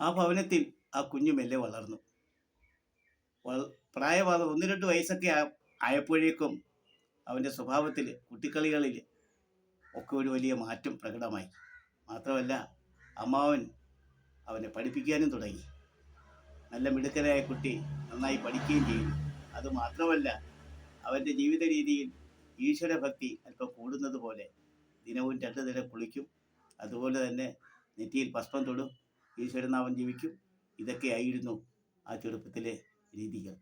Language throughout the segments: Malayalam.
ആ ഭവനത്തിൽ ആ കുഞ്ഞു മെല്ലെ വളർന്നു. പ്രായമാകുന്ന 1-2 വയസ്സൊക്കെ ആയപ്പോഴേക്കും അവൻ്റെ സ്വഭാവത്തിൽ, കുട്ടിക്കളികളിൽ ഒക്കെ ഒരു വലിയ മാറ്റം പ്രകടമായി. മാത്രമല്ല, അമ്മാവൻ അവനെ പഠിപ്പിക്കാനും തുടങ്ങി. നല്ല മിടുക്കനായ കുട്ടി നന്നായി പഠിക്കുകയും ചെയ്തു. അതുമാത്രമല്ല, അവൻ്റെ ജീവിത രീതിയിൽ ഈശ്വരഭക്തി അല്പം കൂടുന്നത് പോലെ ദിനവും 2 നേരം കുളിക്കും. അതുപോലെ തന്നെ നെറ്റിയിൽ പുഷ്പം തൊടും, ഈശ്വരനാമം ജപിക്കും. ഇതൊക്കെയായിരുന്നു ആ ചെറുപ്പത്തിലെ രീതികൾ.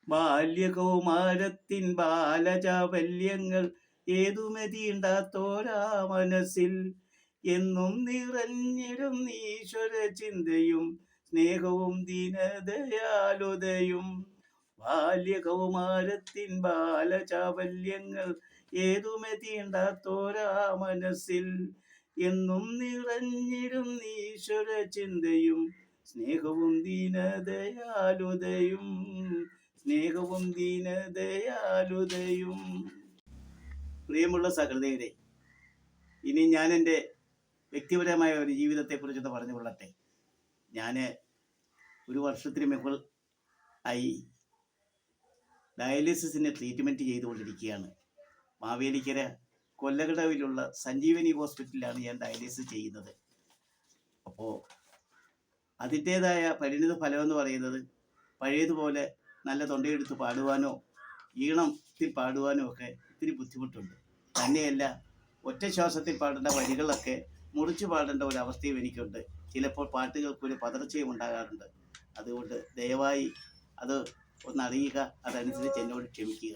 ബാല്യകൗമാരത്തിൻ ബാലചാബല്യങ്ങൾ ഏതുമതിയുണ്ടാത്തോരാ മനസ്സിൽ എന്നും നിറഞ്ഞിടും ഈശ്വര ചിന്തയും സ്നേഹവും ദീനദയാലുതയും. ബാല്യകൗമാരത്തിൻ ബാലചാബല്യങ്ങൾ ഏതുമതിയുണ്ടാത്തോരാ മനസ്സിൽ എന്നും നിറഞ്ഞിടും ഈശ്വര ചിന്തയും സ്നേഹവും ദീനദയാലുതയും. സ്നേഹവും ദീനദയാലുതയും. പ്രിയമുള്ള സഹൃദയരെ, ഇനി ഞാൻ എൻ്റെ വ്യക്തിപരമായ ഒരു ജീവിതത്തെക്കുറിച്ചൊന്ന് പറഞ്ഞു കൊള്ളട്ടെ. ഞാൻ ഒരു വർഷത്തിന് മുകൾ ആയി ഡയാലിസിസിന് ട്രീറ്റ്മെൻറ്റ് ചെയ്തുകൊണ്ടിരിക്കുകയാണ്. മാവേലിക്കര കൊല്ലകടവിലുള്ള സഞ്ജീവനി ഹോസ്പിറ്റലിലാണ് ഞാൻ ഡയാലിസിസ് ചെയ്യുന്നത്. അപ്പോൾ അതിൻ്റേതായ പരിണിത ഫലമെന്ന് പറയുന്നത് പഴയതുപോലെ നല്ല തൊണ്ടയെടുത്ത് പാടുവാനോ ഈണത്തിൽ പാടുവാനോ ഒക്കെ ഒത്തിരി ബുദ്ധിമുട്ടുണ്ട്. തന്നെയല്ല, ഒറ്റ ശ്വാസത്തിൽ പാടേണ്ട വരികളൊക്കെ മുറിച്ച് പാടേണ്ട ഒരു അവസ്ഥയും എനിക്കുണ്ട്. ചിലപ്പോൾ പാട്ടുകൾക്കൊരു പതർച്ചയും ഉണ്ടാകാറുണ്ട്. അതുകൊണ്ട് ദയവായി അത് ഒന്നറിയുക, അതനുസരിച്ച് എന്നോട് ക്ഷമിക്കുക.